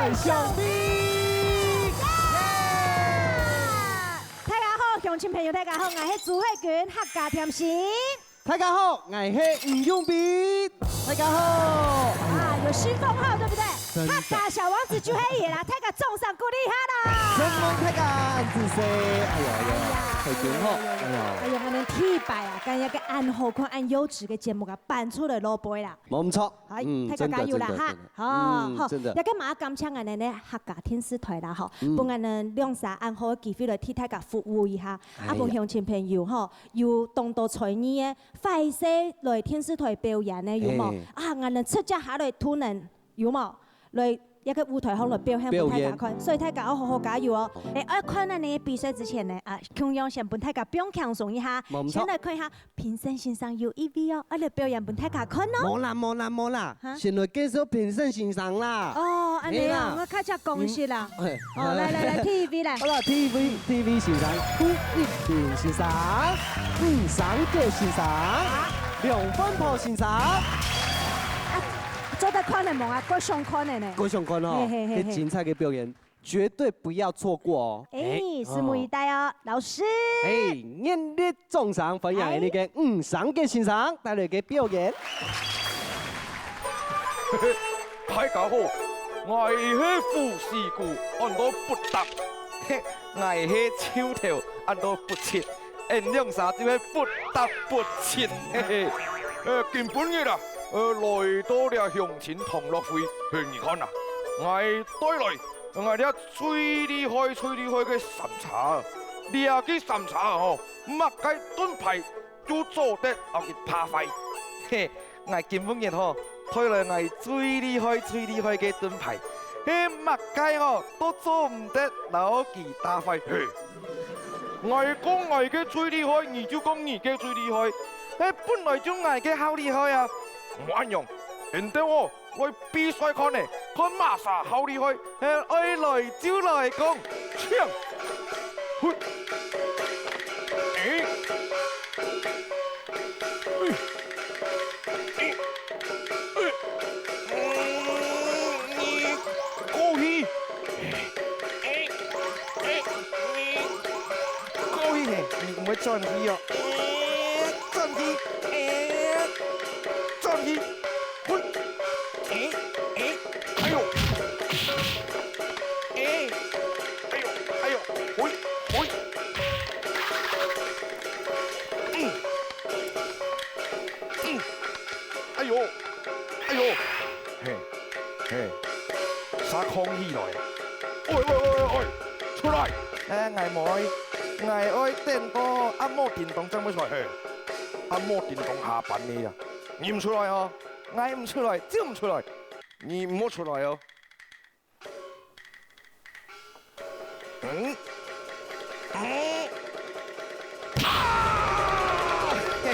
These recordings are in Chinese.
爱上你。大家好，乡亲朋友，大家好，我是朱慧君，客家甜心。大家好，我是吴永斌。大家好。啊，有新封号对不对？真的客家小王子就黑野啦，大家重赏鼓励他啦。真梦大家自说，哎呀，慧君好，哎呀，我们铁白啊，跟一个按好看、按优质嘅节目啊，搬出来攞杯啦。冇錯，好，大家加油啦哈！好，真的。一個馬感謝我哋呢客家天使台啦，嗬，幫我哋兩三按好嘅機會來替大家服務一下，啊，幫鄉親朋友嗬，有當到才藝嘅快些來天使台表演呢，有冇？啊，我哋出隻下來突然有冇？來。一個舞台上來表現俾大家看，所以大家要好好加油哦！我看到你比賽之前呢，啊，同樣先俾大家不用輕鬆一下，先來看一下評審先生有意味哦，我嚟表演俾大家看咯。冇啦，先來介紹評審先生啦。哦，安尼啊，我開始恭喜啦。哦，來 TVB 來。好啦，TV 先生，胡一平先生，吳三杰先生，梁芬婆先生。做得看的夢啊，各上看的呢。各上看哦，這精彩的表演絕對不要錯過哦。拭目以待哦，老師。熱烈掌聲歡迎你嘅吳三杰先生帶來嘅表演。大家好，我係富士姑，按到不答，我係秋條，按到不切，兩啥就係不答不切，根本嘅啦。來到了鄉親同樂會，你看啊，我帶來我哋最厲害嘅山茶，呢個山茶哦，乜計盾牌都做得我嘅怕廢，我根本嘅嗬，帶來我最厲害嘅盾牌，乜計哦都做唔得我嘅打廢，我講我嘅最厲害，你就講你嘅最厲害，本來就我嘅好厲害啊！唔啱用，人哋我比賽看呢，看馬莎好厲害，愛來就來講，槍，嘿，高氣，高氣呢，你唔會轉氣啊，轉氣。轉氣，嘿，哎呦，哎呦，嘿，哎呦，嘿，撒空氣來，喂，出來，我愛電個按摩電動真冇錯，按摩電動下班你啊！你唔出來哦，我唔出來就唔出來，你唔好出來哦。嘿嘿，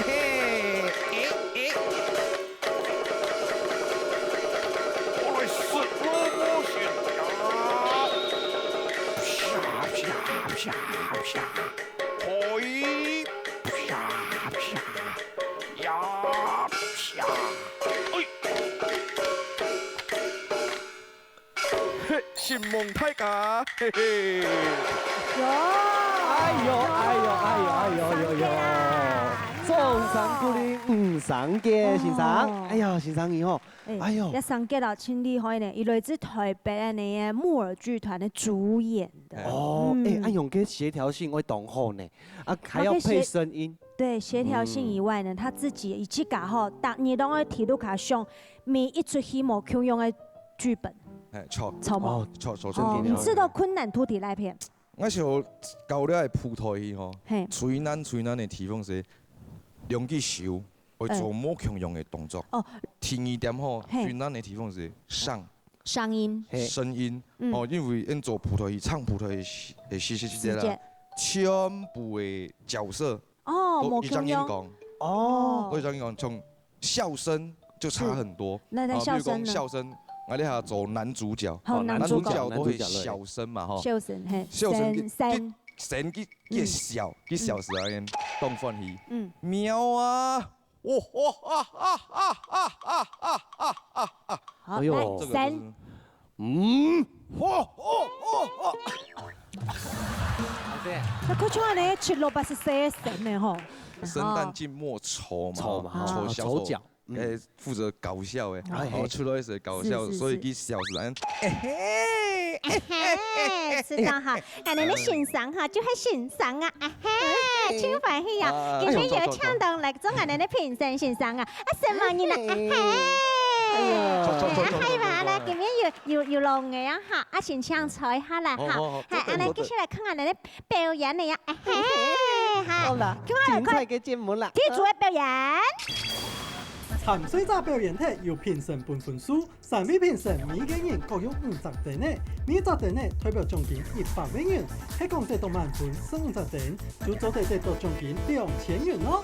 我來試羅摩旋呀，嘿，呀，新夢大家，嘿嘿。哎呦，掌聲鼓勵吳三杰先生。哎呀，先生你好。哎呦，一三杰啦，真厲害呢，伊來自台北的那個木耳劇團的主演的。哦，按用嘅協調性會懂好呢，啊還要配聲音。對，協調性以外呢，他自己以及家吼，逐年都會提到卡上每一出戲冇共用嘅劇本。錯，你知道昆南土地那片？我想搞了係舞台戲吼，最難的地方是用去手，會做冇共用嘅動作。哦，第二點吼，最難的地方是聲音，因為因做舞台戲、唱舞台戲嘅時節啦，全部嘅角色都一張演講，都一張演講，從笑聲就差很多。那笑聲呢？笑聲。我哋下做男主角，男主角都係笑聲嘛，嗬。笑聲，笑聲，成嘅笑，嘅笑時候嘅當歡喜。喵啊！好，來3，那可像安尼吃萝卜是生神的吼。生旦净末丑嘛，丑嘛丑小丑丑角。负责搞笑诶，哎哦，出来是搞笑，所以佢笑是安，知道哈，俺们的欣赏哈就很欣赏啊，超欢喜啊！今天有唱到来做俺们的评审欣赏啊，什么你呢？係嘛？啦，今日要弄嘅呀哈，先唱彩下啦哈，係，俺哋繼續嚟看俺哋的表演嚟呀，好啦，精彩嘅節目啦，記住嘅表演。鹹水炸表演體由評審判分數，3位評審每個人各有50點呢，每10點呢代表獎金100萬元，係講得到滿分50點，就做得到獎金2000元咯。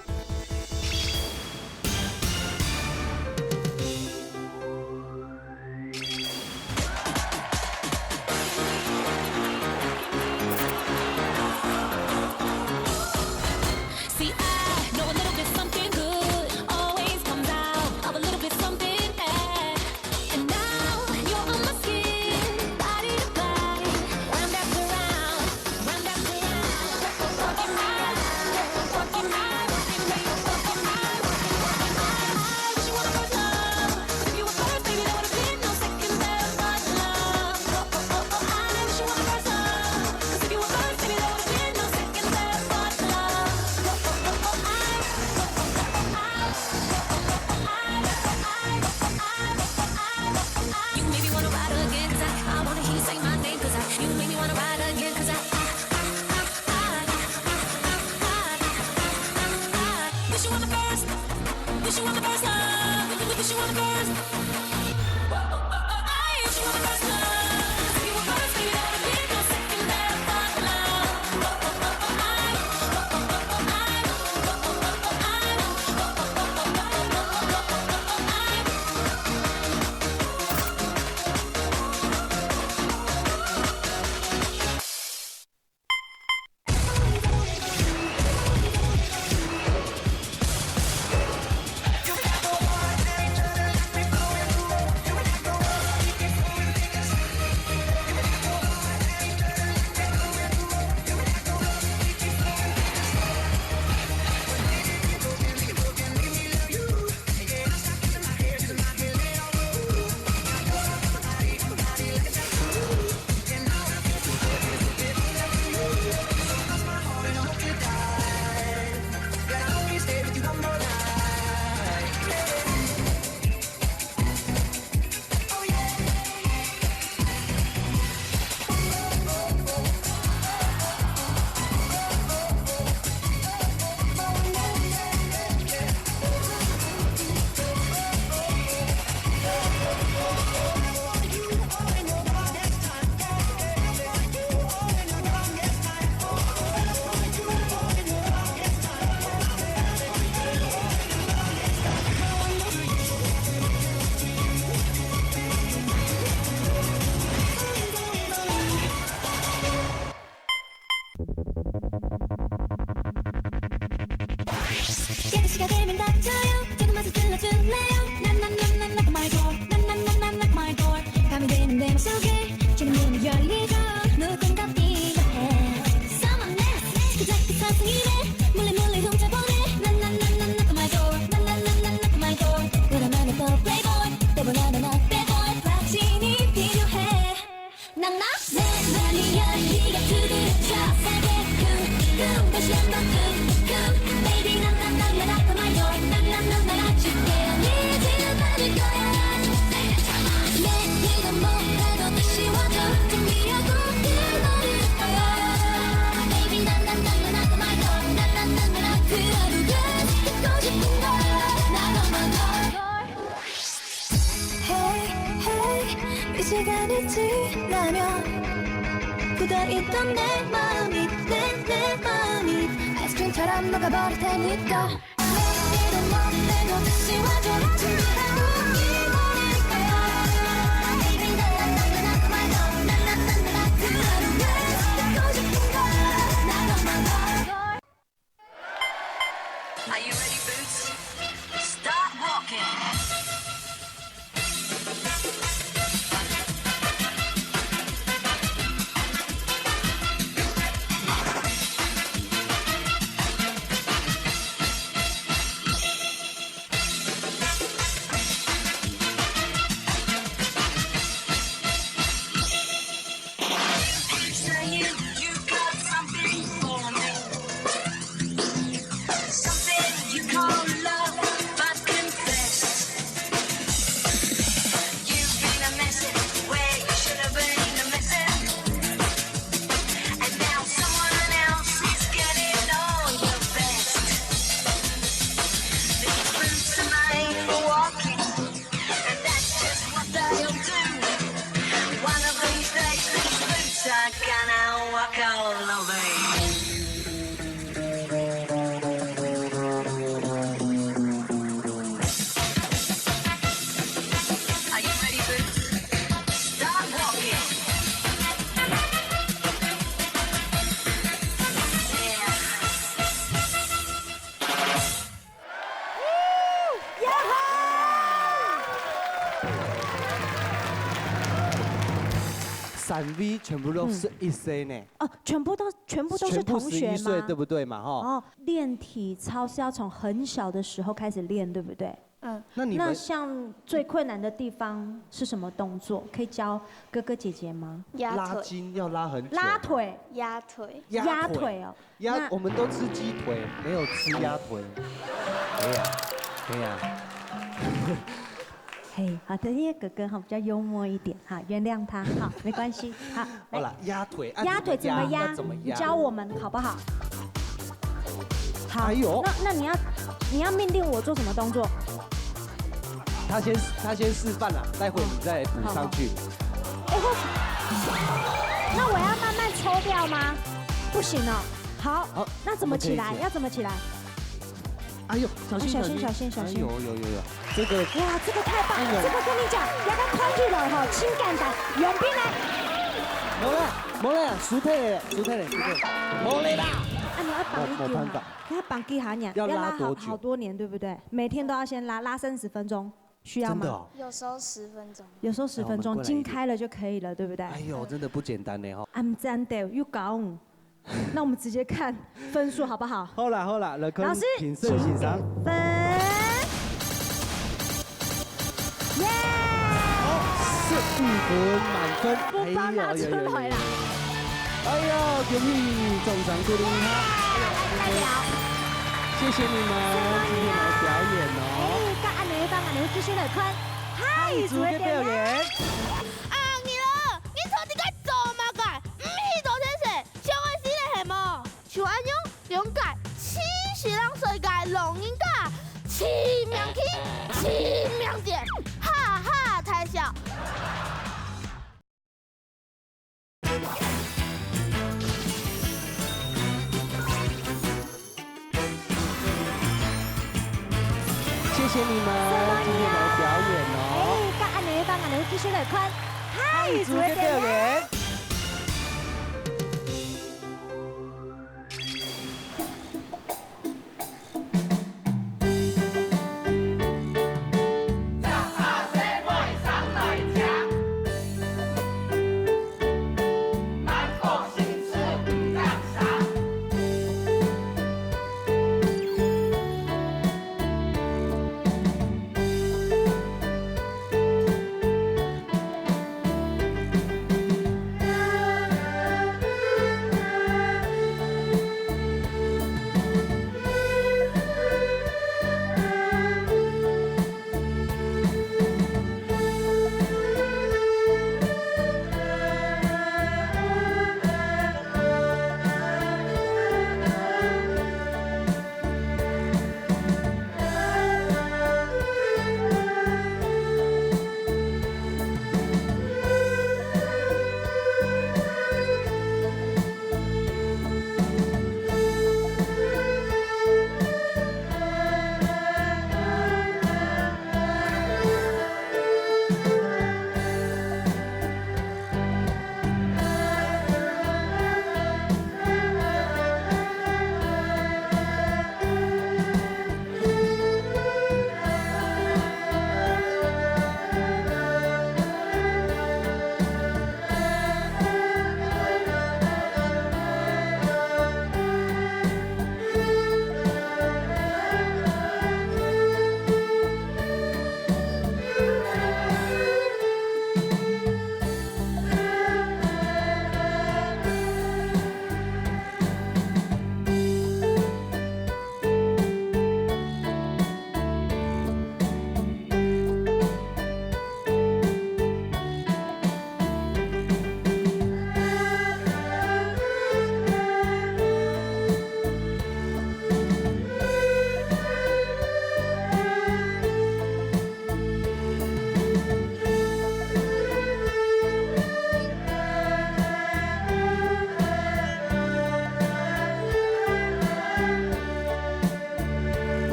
시간이 지나면 굳어있던 내 마음이 내 마음이 아이스크림처럼 녹아버릴 테니까 내일은 멋대로 다시 와줘 준비하고 기다릴 거야 Baby 난 말도 난 그 하루를 듣고 싶은 거야 나 너만 걸 Are you ready, Boots? Start walking. MV 全部都是1岁呢，哦，全部都是同学11岁，吗？对不对嘛？哈，哦，练体操是要从很小的时候开始练，对不对？那那你们像最困难的地方是什么动作？可以教哥哥姐姐吗？拉压腿，筋要拉很久，拉腿、压腿，压腿哦。那我们都吃鸡腿，没有吃鸭腿。对呀。嘿，好的，因为哥哥哈比较幽默一点哈，原谅他，好，没关系，好。好了，压腿，压腿怎么压要？怎么压？你教我们好不好？好。哎呦那你要命令我做什么动作？他先示范了，待会你再补上去。哎，那我要慢慢抽掉吗？不行哦。好，那怎么起来？要怎么起来？哎呦，小心！小心！有，这个哇，这个太棒了！这个跟你讲，要跟快去了哈，情感的永兵来。没了，熟退了，没了啦。啊，你要绑一没办法哈，你要绑几下呢？要拉拉多久好多年，对不对？每天都要先拉30分钟，需要吗？真的哦。有时候10分钟。有时候10分钟，那我们过来一点筋开了就可以了，对不对？哎呦，真的不简单呢哈。I'm 真的又高。那我们直接看分数好不好？好啦，老老师，评审欣赏。分，耶，15分满分。不包拿出来啦！哎呦，恭喜中奖鼓励哈！代表，谢谢你们今天来表演哦。哎，甲安尼帮安尼继续来看太子的表演。啊，你了，你到底该做嘛该？唔是做这些，上个时的系么？像安样了解，七是让世界龙应该七命起，七命减，哈哈太笑。谢谢你们今天来表演哦。哎，甲安尼帮安尼继续来看太子的表演。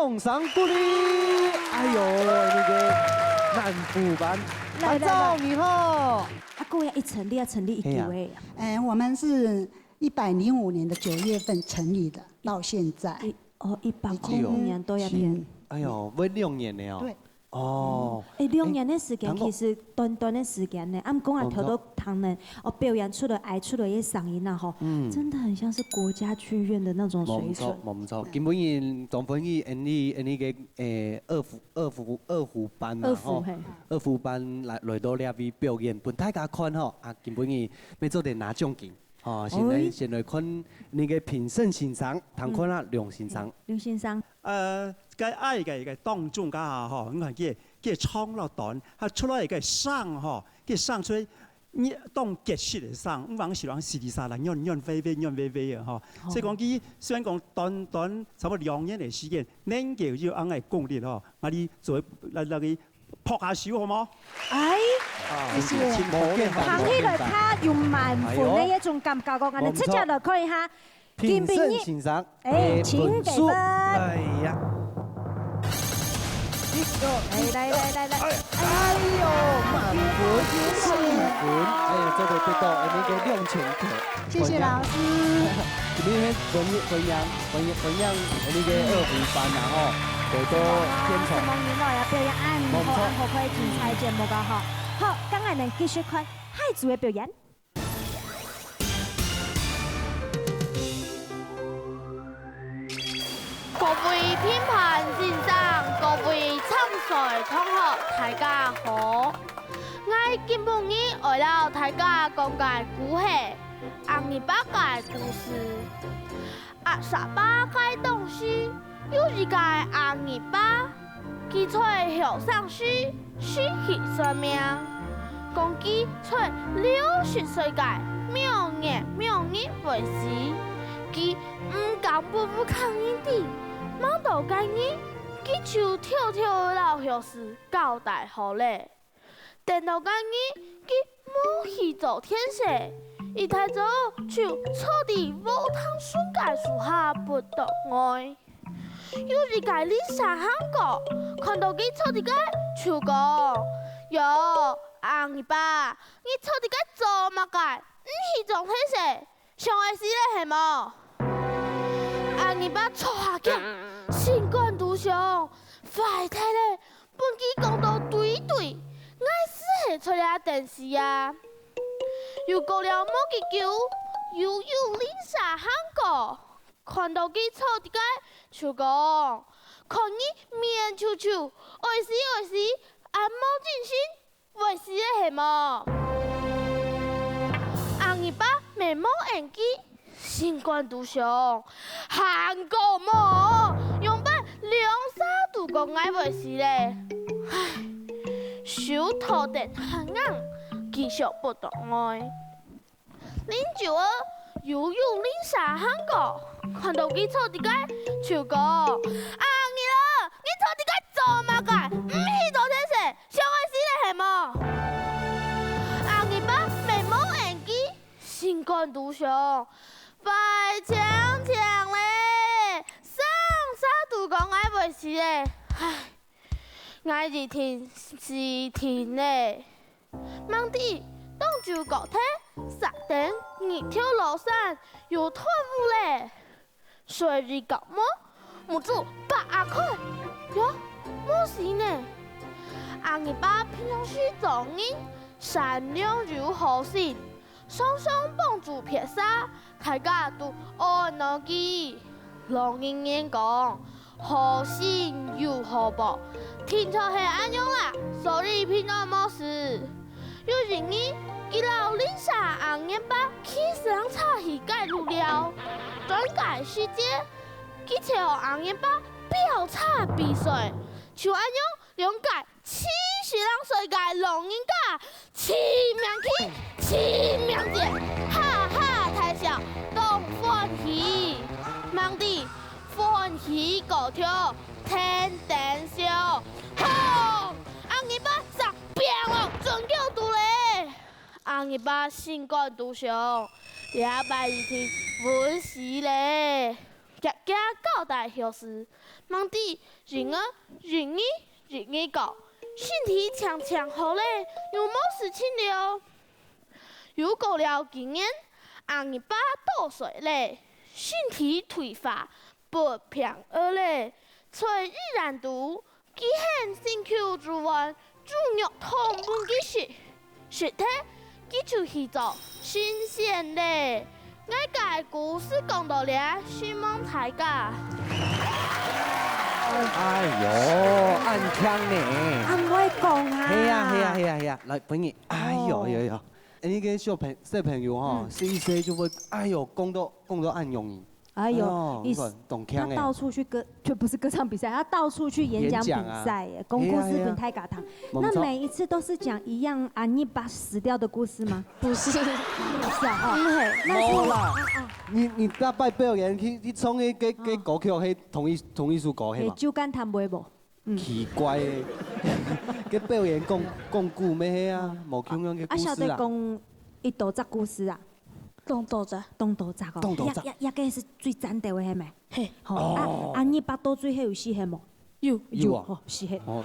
送上鼓励。哎呦，那个南湖班班长你好。啊，各位一成立要成立一个位。我们是105年的9月份成立的，到现在。105年都要填。哎呦，要6年的哦。对。哦。6年的时间其实短短的时间呢，俺讲啊，跳到堂呢，表演出了爱出了一嗓音啊吼，真的很像是国家剧院的那种水准。冇错，基本上总分以那个二胡班嘛吼，二胡班来到那边表演，本大家看吼，啊，基本上要做点拿奖金。哦，先来看那个评审欣赏，谈看啊梁先生。梁先生。cái ai cái tông trung cả họ người cái trong lao đón他出来cái上哈，cái上出来你当结实的上，唔往是往实际上啦，ည飛飛啊哈，所以講佢雖然講短差不多2年的時間，能夠就按個功力吼，我哋做那個撲下手好冇？哎，謝謝。行起來，他用萬分的一種感覺，我哋即刻來看一下。評審欣賞，請給分。哎呀！來！哎呦，滿分4分，哎呀，這個得到那個2千塊。謝謝老師。今天分享那個二胡班然後得到天才。夢年來啊，表演按好可以精彩節目噶嗬。好，今日能繼續看海族嘅表演。各位評判先生，各位參賽同學，大家好。我今晡日為了大家講解古戲紅泥巴嘅故事。28個東西，有一個紅泥巴，佢在後上書失去生命，講佢在60歲嘅明日為時，佢唔敢不抗議的。忙到今日，佢就跳老後事交代好咧。等到今日，佢冇去做天使，一抬走就坐喺武湯樹嘅樹下不動愛。有一個林山漢哥看到佢坐喺個就講：喲，紅泥巴，你坐喺個做乜嘅？唔去做天使，上會死咧係冇？紅泥巴坐下腳。新冠獨上，快睇咧！本期講到對，我是出嚟電視啊！又過了冇幾久，又有林莎韓國看到佢坐啲街，就講：看你面臭臭，愛死，按冇精神，為死咧係冇？紅泥巴眉毛演技，新冠獨上，韓國冇。用把2-3度講愛袂死咧，唉，手頭定很硬，繼續不動愛。09又有林莎韓國看到佢坐啲街，就講：你啦，你坐啲街做乜嘅？唔去做天使，上會死咧係冇？你把眉毛演技，新冠獨上，快搶咧！都講愛袂死咧，唉，愛是天咧。忙啲當住高鐵，3點2條路線又退伍咧，所以講冇做8塊，喲，冇事呢。紅泥巴平常時做人善良又好心，雙幫助撇沙，大家都愛牢記。老人言講。好心有好報，聽錯係安樣啦，所以平安冇事。有一日，佢老林莎紅泥巴起上差去介入了，轉介時間，佢朝紅泥巴飆差比賽，就安樣兩屆72歲嘅老人家簽名節，哈哈大笑，當歡喜，忙啲。歡喜高跳，天頂笑，吼！紅泥巴十變哦，準叫杜咧。紅泥巴新冠獨上，200天穩死咧。家家交代后事，忙地人儿人意讲，身体强强好嘞，又冇事情了。又过了几年，阿二爸倒水嘞，身体退化，不平安嘞，在依然度，既很辛苦之外，猪肉汤本嘅食体，佢就去做新鲜嘞。我嘅故事講到了，希望大家。哎呦，暗腔呢？啊，唔可以講啊！係啊，來本兒，哎呦，呢個小朋友吼，細就會，哎呦，講到暗用語。哎呦，他到處去就不是歌唱比賽，他到處去演講比賽耶，講故事本太嘎堂。那每一次都是講一樣阿尼巴死掉的故事嗎？不是，不是啊，冇啦。你大擺表演去唱嘅歌曲係同一首歌係嘛？酒干談袂無？奇怪嘅，嘅表演講故咩啊？冇咁樣嘅故事啦。啊，曉得講一道雜故事啊？東道仔哦，一個是最讚的喎，係咪？嘿，好，阿你巴肚最後有死係冇？有啊，是係。哦，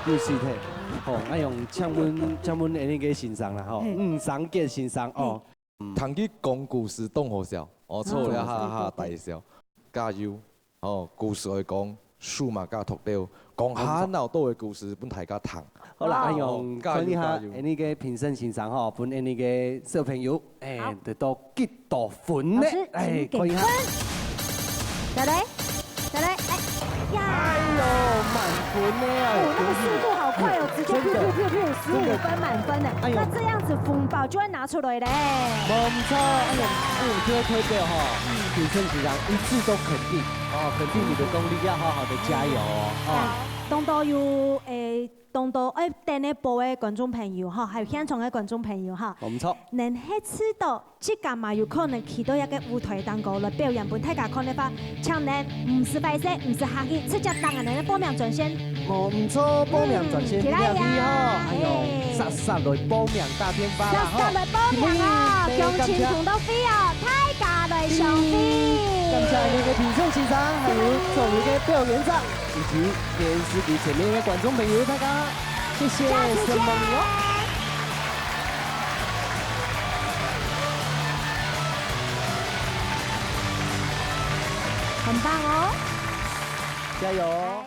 有死體，哦，我用唱阮呢個欣賞啦，吼，賞嘅欣賞哦。通去講故事當好笑，哦，錯了哈大笑，加油，哦，故事來講，數碼加讀掉，講下鬧多嘅故事本大家聽。好啦，我用看一下呢個評審欣賞吼，本呢個小朋友誒得到幾多分呢？誒，看一下。再來，哎呦，滿分呢！哦，那個速度好快哦，直接15分滿分呢。那這樣子風寶就會拿出來嘞。冇錯，這個推表哈，評審欣賞一致都肯定，肯定你的功力，要好好的加油哦。當到有當到電呢播嘅觀眾朋友哈，還有現場嘅觀眾朋友哈，冇錯，能係知道即個嘛有可能去到一個舞台當中來表演，本大家看得法，像呢唔是白色，唔是客氣，直接當然能報名轉先。冇錯，報名轉先，你好，哎呦，殺來報名打電話啦，殺來報名啊，向前同到飛啊，大家來上飛。感謝你嘅評審欣賞，還有眾位嘅表演者，以及電視機前面嘅觀眾朋友，大家謝謝，什麼哦？很棒哦，加油！